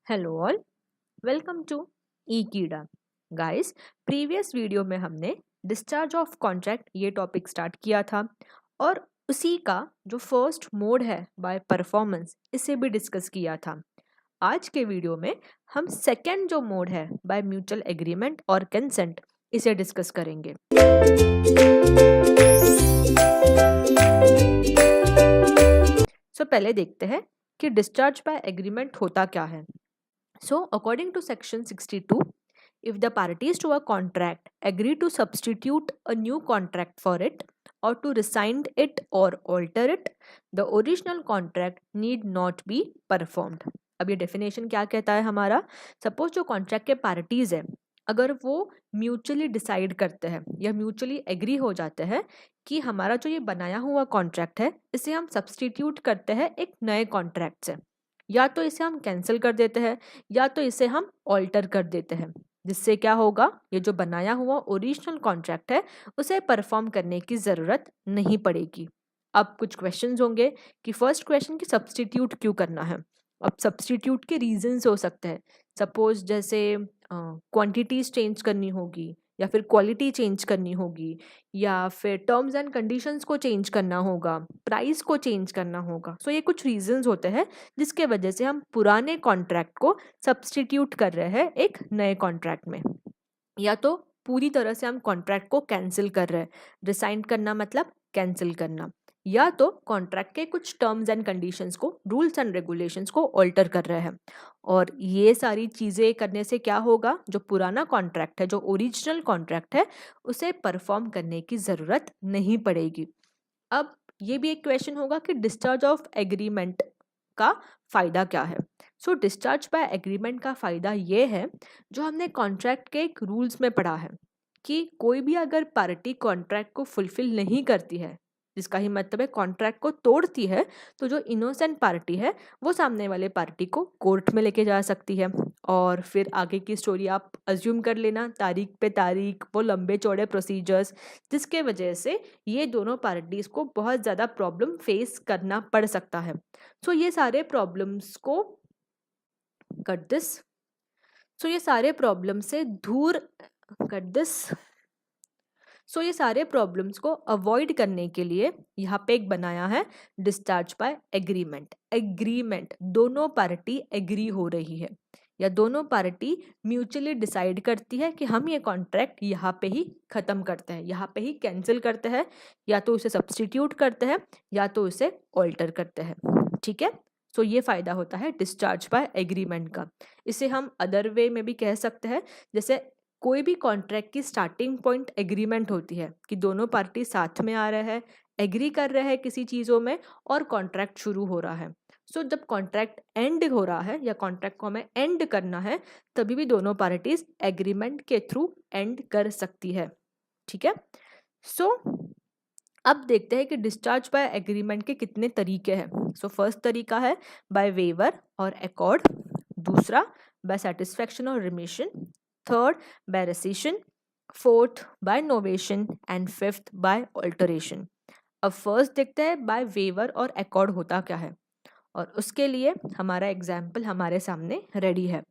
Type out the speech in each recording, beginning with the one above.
Hello all, welcome to ई कीड़ा। Guys, previous video में हमने डिस्चार्ज ऑफ कॉन्ट्रैक्ट ये टॉपिक स्टार्ट किया था और उसी का जो फर्स्ट मोड है बाय परफॉर्मेंस इसे भी डिस्कस किया था। आज के वीडियो में हम सेकंड जो मोड है बाय म्यूचुअल एग्रीमेंट और कंसेंट इसे डिस्कस करेंगे। पहले देखते हैं कि डिस्चार्ज बाय एग्रीमेंट होता क्या है। So, according to section 62, if the parties to a contract agree to substitute a new contract for it or to rescind it or alter it, the original contract need not be performed. अब ये definition क्या कहता है हमारा? Suppose जो contract के parties है, अगर वो म्यूचुअली डिसाइड करते हैं या म्यूचुअली एग्री हो जाते हैं कि हमारा जो ये बनाया हुआ कॉन्ट्रैक्ट है इसे हम सब्सटीट्यूट करते हैं एक नए कॉन्ट्रैक्ट से, या तो इसे हम कैंसिल कर देते हैं या तो इसे हम ऑल्टर कर देते हैं, जिससे क्या होगा, ये जो बनाया हुआ ओरिजिनल कॉन्ट्रैक्ट है उसे परफॉर्म करने की ज़रूरत नहीं पड़ेगी। अब कुछ क्वेश्चंस होंगे कि फर्स्ट क्वेश्चन की सब्सटीट्यूट क्यों करना है। अब सब्सटीट्यूट के रीजंस हो सकते हैं, सपोज जैसे क्वांटिटीज चेंज करनी होगी या फिर क्वालिटी चेंज करनी होगी या फिर टर्म्स एंड कंडीशंस को चेंज करना होगा, प्राइस को चेंज करना होगा। सो ये कुछ रीजंस होते हैं जिसके वजह से हम पुराने कॉन्ट्रैक्ट को सब्सटीट्यूट कर रहे हैं एक नए कॉन्ट्रैक्ट में, या तो पूरी तरह से हम कॉन्ट्रैक्ट को कैंसिल कर रहे हैं। रिसाइंड करना मतलब कैंसिल करना, या तो कॉन्ट्रैक्ट के कुछ टर्म्स एंड कंडीशंस को, रूल्स एंड रेगुलेशंस को ऑल्टर कर रहे हैं। और ये सारी चीज़ें करने से क्या होगा, जो पुराना कॉन्ट्रैक्ट है, जो ओरिजिनल कॉन्ट्रैक्ट है, उसे परफॉर्म करने की ज़रूरत नहीं पड़ेगी। अब ये भी एक क्वेश्चन होगा कि डिस्चार्ज ऑफ एग्रीमेंट का फ़ायदा क्या है। सो डिस्चार्ज बाय एग्रीमेंट का फ़ायदा ये है, जो हमने कॉन्ट्रैक्ट के एक रूल्स में पढ़ा है कि कोई भी अगर पार्टी कॉन्ट्रैक्ट को फुलफिल नहीं करती है, जिसका ही मतलब है कॉन्ट्रैक्ट को तोड़ती है, तो जो इनोसेंट पार्टी है वो सामने वाले पार्टी को कोर्ट में लेके जा सकती है। और फिर आगे की स्टोरी आप अज्यूम कर लेना, तारीख पे तारीख, वो लंबे चौड़े प्रोसीजर्स, जिसके वजह से ये दोनों पार्टीज को बहुत ज़्यादा प्रॉब्लम फेस करना पड़ सकता है। सो ये सारे प्रॉब्लम्स को कट दिस सो ये सारे प्रॉब्लम से दूर कट दिस सो ये सारे प्रॉब्लम्स को अवॉइड करने के लिए यहाँ पे एक बनाया है डिस्चार्ज बाय एग्रीमेंट। एग्रीमेंट दोनों पार्टी एग्री हो रही है या दोनों पार्टी म्यूचुअली डिसाइड करती है कि हम ये कॉन्ट्रैक्ट यहाँ पे ही ख़त्म करते हैं, यहाँ पे ही कैंसिल करते हैं, या तो उसे सब्सटीट्यूट करते हैं या तो उसे ऑल्टर करते हैं। ठीक है, सो ये फ़ायदा होता है डिस्चार्ज बाय एग्रीमेंट का। इसे हम अदर वे में भी कह सकते हैं, जैसे कोई भी कॉन्ट्रैक्ट की स्टार्टिंग पॉइंट एग्रीमेंट होती है कि दोनों पार्टी साथ में आ रहे हैं, एग्री कर रहे हैं किसी चीज़ों में और कॉन्ट्रैक्ट शुरू हो रहा है। सो जब कॉन्ट्रैक्ट एंड हो रहा है या कॉन्ट्रैक्ट को हमें एंड करना है, तभी भी दोनों पार्टीज एग्रीमेंट के थ्रू एंड कर सकती है। ठीक है, सो अब देखते हैं कि डिस्चार्ज बाय एग्रीमेंट के कितने तरीके हैं। सो फर्स्ट तरीका है बाय वेवर और एकॉर्ड, दूसरा बाय सेटिस्फैक्शन और remission, third by rescission, fourth by novation and fifth by alteration. अब फर्स्ट देखते हैं बाय वेवर और एकॉर्ड होता क्या है, और उसके लिए हमारा एग्जाम्पल हमारे सामने रेडी है।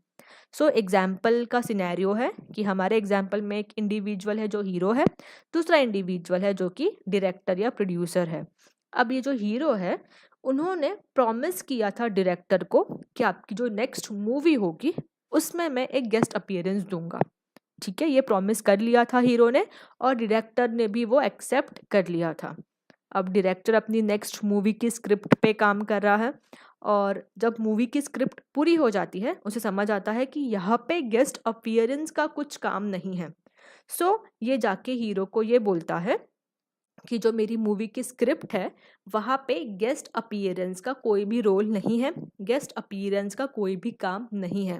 सो एग्जाम्पल का सिनेरियो है कि हमारे एग्जाम्पल में एक इंडिविजुअल है जो हीरो है, दूसरा इंडिविजुअल है जो कि डायरेक्टर या प्रोड्यूसर है। अब ये जो हीरो है, उन्होंने प्रॉमिस किया था डायरेक्टर को कि आपकी जो नेक्स्ट मूवी होगी उसमें मैं एक गेस्ट अपीयरेंस दूंगा। ठीक है, ये प्रॉमिस कर लिया था हीरो ने और डायरेक्टर ने भी वो एक्सेप्ट कर लिया था। अब डायरेक्टर अपनी नेक्स्ट मूवी की स्क्रिप्ट पे काम कर रहा है और जब मूवी की स्क्रिप्ट पूरी हो जाती है उसे समझ आता है कि यहाँ पे गेस्ट अपीयरेंस का कुछ काम नहीं है। सो ये जाके हीरो को ये बोलता है कि जो मेरी मूवी की स्क्रिप्ट है वहाँ पे गेस्ट अपीयरेंस का कोई भी रोल नहीं है, गेस्ट अपीयरेंस का कोई भी काम नहीं है।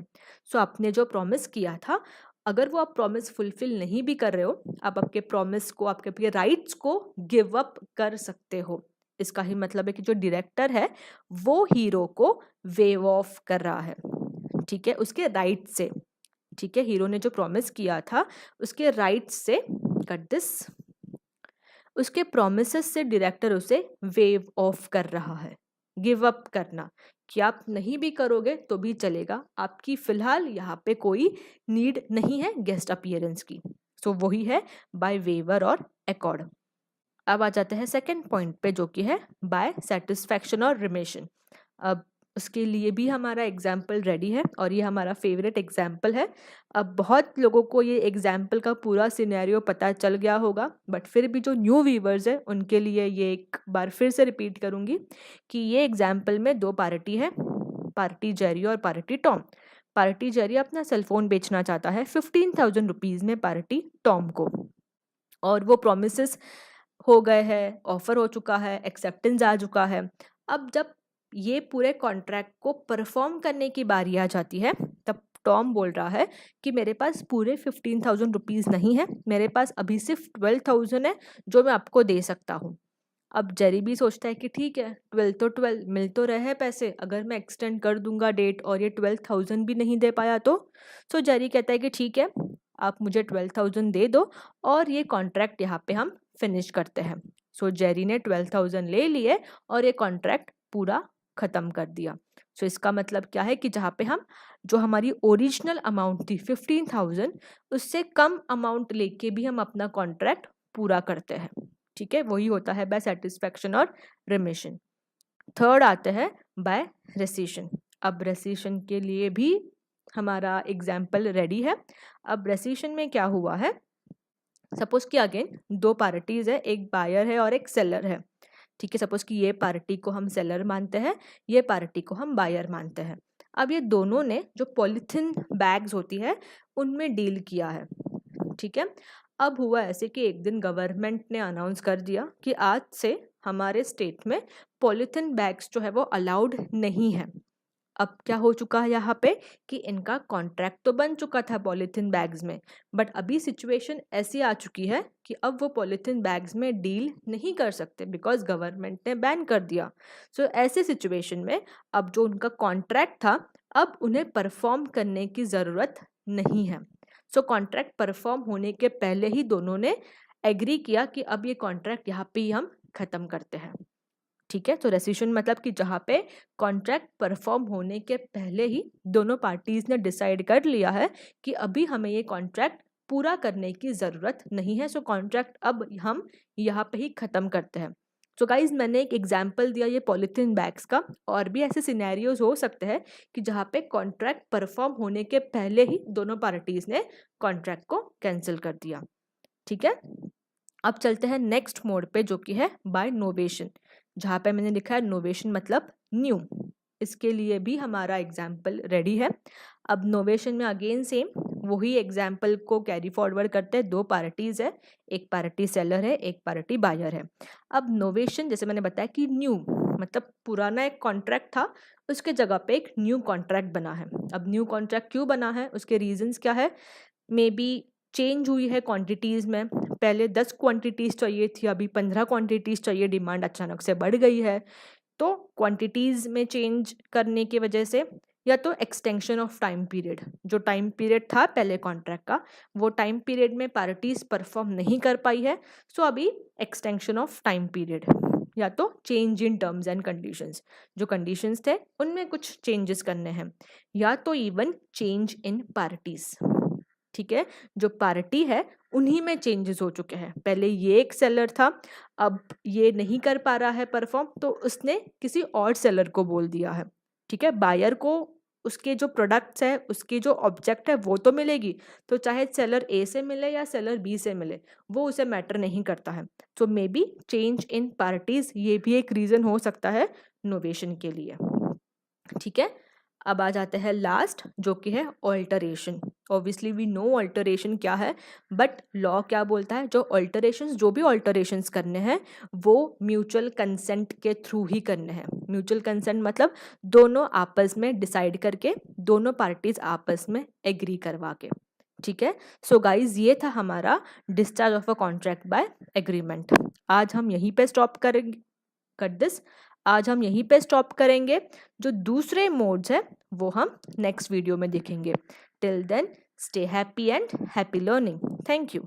सो आपने जो प्रॉमिस किया था, अगर वो आप प्रॉमिस फुलफिल नहीं भी कर रहे हो, आप आपके प्रॉमिस को, आपके राइट्स को गिव अप कर सकते हो। इसका ही मतलब है कि जो डायरेक्टर है वो हीरो को वेव ऑफ कर रहा है, ठीक है, उसके राइट से। ठीक है, हीरो ने जो प्रॉमिस किया था उसके राइट्स से, कट दिस, उसके प्रोमिसेस से डायरेक्टर उसे वेव ऑफ कर रहा है, गिव अप करना, कि आप नहीं भी करोगे तो भी चलेगा, आपकी फ़िलहाल यहाँ पे कोई नीड नहीं है गेस्ट अपीयरेंस की। सो वही है बाय वेवर और अकॉर्ड। अब आ जाते हैं सेकंड पॉइंट पे, जो कि है बाय सेटिस्फैक्शन और रिमिशन। अब उसके लिए भी हमारा एग्जाम्पल रेडी है और ये हमारा फेवरेट एग्जाम्पल है। अब बहुत लोगों को ये एग्जाम्पल का पूरा सिनेरियो पता चल गया होगा, बट फिर भी जो न्यू व्यूवर्स हैं उनके लिए ये एक बार फिर से रिपीट करूँगी कि ये एग्जाम्पल में दो पार्टी है, पार्टी जेरी और पार्टी टॉम। पार्टी जेरी अपना सेलफोन बेचना चाहता है 15,000 रुपीज़ में पार्टी टॉम को, और वो प्रोमिस हो गए हैं, ऑफर हो चुका है, एक्सेप्टेंस आ चुका है। अब जब ये पूरे कॉन्ट्रैक्ट को परफॉर्म करने की बारी आ जाती है, तब टॉम बोल रहा है कि मेरे पास पूरे 15,000 रुपीज़ नहीं है, मेरे पास अभी सिर्फ 12,000 है जो मैं आपको दे सकता हूँ। अब जेरी भी सोचता है कि ठीक है, 12 तो 12 मिल तो रहे हैं पैसे, अगर मैं एक्सटेंड कर दूंगा डेट और ये 12,000 भी नहीं दे पाया तो। सो जेरी कहता है कि ठीक है, आप मुझे 12,000 दे दो और ये कॉन्ट्रैक्ट यहाँ पे हम फिनिश करते हैं। सो जेरी ने 12,000 ले लिए और ये कॉन्ट्रैक्ट पूरा ख़त्म कर दिया। सो इसका मतलब क्या है कि जहाँ पे हम जो हमारी ओरिजिनल अमाउंट थी 15,000, उससे कम अमाउंट लेके भी हम अपना कॉन्ट्रैक्ट पूरा करते हैं। ठीक है, वही होता है बाय सेटिस्फैक्शन और रिमिशन। थर्ड आते हैं बाय रेसिशन। अब रेसिशन के लिए भी हमारा एग्जाम्पल रेडी है। अब रेसिशन में क्या हुआ है, सपोज कि अगेन दो पार्टीज है, एक बायर है और एक सेलर है। ठीक है, सपोज कि ये पार्टी को हम सेलर मानते हैं, ये पार्टी को हम बायर मानते हैं। अब ये दोनों ने जो पॉलीथिन बैग्स होती है उनमें डील किया है। ठीक है, अब हुआ ऐसे कि एक दिन गवर्नमेंट ने अनाउंस कर दिया कि आज से हमारे स्टेट में पॉलीथिन बैग्स जो है वो अलाउड नहीं है। अब क्या हो चुका है यहाँ पे कि इनका कॉन्ट्रैक्ट तो बन चुका था पॉलीथिन बैग्स में, बट अभी सिचुएशन ऐसी आ चुकी है कि अब वो पॉलीथिन बैग्स में डील नहीं कर सकते बिकॉज गवर्नमेंट ने बैन कर दिया। सो ऐसे सिचुएशन में अब जो उनका कॉन्ट्रैक्ट था, अब उन्हें परफॉर्म करने की ज़रूरत नहीं है। सो कॉन्ट्रैक्ट परफॉर्म होने के पहले ही दोनों ने एग्री किया कि अब ये कॉन्ट्रैक्ट यहाँ पे ही हम ख़त्म करते हैं। ठीक है, तो रेसिशन मतलब कि जहाँ पे कॉन्ट्रैक्ट परफॉर्म होने के पहले ही दोनों पार्टीज ने डिसाइड कर लिया है कि अभी हमें ये कॉन्ट्रैक्ट पूरा करने की ज़रूरत नहीं है। सो कॉन्ट्रैक्ट अब हम यहाँ पे ही ख़त्म करते हैं। सो गाइज, मैंने एक एग्जाम्पल दिया ये पॉलीथीन बैग्स का, और भी ऐसे सिनेरियोज हो सकते हैं कि जहाँ पे कॉन्ट्रैक्ट परफॉर्म होने के पहले ही दोनों पार्टीज ने कॉन्ट्रैक्ट को कैंसिल कर दिया। ठीक है, अब चलते हैं नेक्स्ट मोड पे, जो कि है बाय नोवेशन, जहाँ पे मैंने लिखा है नोवेशन मतलब न्यू। इसके लिए भी हमारा एग्जाम्पल रेडी है। अब नोवेशन में अगेन सेम वही एग्जाम्पल को कैरी फॉरवर्ड करते हैं। दो पार्टीज है, एक पार्टी सेलर है, एक पार्टी बायर है। अब नोवेशन जैसे मैंने बताया कि न्यू मतलब पुराना एक कॉन्ट्रैक्ट था, उसके जगह पे एक न्यू कॉन्ट्रैक्ट बना है। अब न्यू कॉन्ट्रैक्ट क्यों बना है, उसके रीजंस क्या है, मे बी चेंज हुई है क्वांटिटीज़ में, पहले 10 क्वांटिटीज़ चाहिए थी, अभी 15 क्वांटिटीज़ चाहिए, डिमांड अचानक से बढ़ गई है। तो क्वांटिटीज़ में चेंज करने की वजह से, या तो एक्सटेंशन ऑफ टाइम पीरियड, जो टाइम पीरियड था पहले कॉन्ट्रैक्ट का, वो टाइम पीरियड में पार्टीज परफॉर्म नहीं कर पाई है, सो अभी एक्सटेंशन ऑफ टाइम पीरियड, या तो change in terms and conditions, जो कंडीशंस थे उनमें कुछ चेंजेस करने हैं, या तो इवन चेंज इन पार्टीज। ठीक है, जो पार्टी है उन्हीं में चेंजेस हो चुके हैं। पहले ये एक सेलर था, अब ये नहीं कर पा रहा है परफॉर्म, तो उसने किसी और सेलर को बोल दिया है। ठीक है, बायर को उसके जो प्रोडक्ट्स है, उसकी जो ऑब्जेक्ट है वो तो मिलेगी, तो चाहे सेलर ए से मिले या सेलर बी से मिले, वो उसे मैटर नहीं करता है। So maybe change in parties, ये भी एक रीज़न हो सकता है नोवेशन के लिए। ठीक है, अब आ जाते हैं लास्ट, जो कि है alteration. Obviously we know alteration क्या है, बट लॉ क्या बोलता है, जो ऑल्टरेशंस, जो भी ऑल्टरेशंस करने हैं वो म्यूचुअल कंसेंट के थ्रू ही करने हैं। म्यूचुअल कंसेंट मतलब दोनों आपस में डिसाइड करके, दोनों पार्टीज आपस में एग्री करवा के। ठीक है, सो गाइज, ये था हमारा discharge of a contract by agreement. आज हम यहीं पे स्टॉप करेंगे, कट दिस, आज हम यहीं पे स्टॉप करेंगे। जो दूसरे मोड्स हैं वो हम नेक्स्ट वीडियो में देखेंगे। Till then, stay happy and happy learning. Thank you.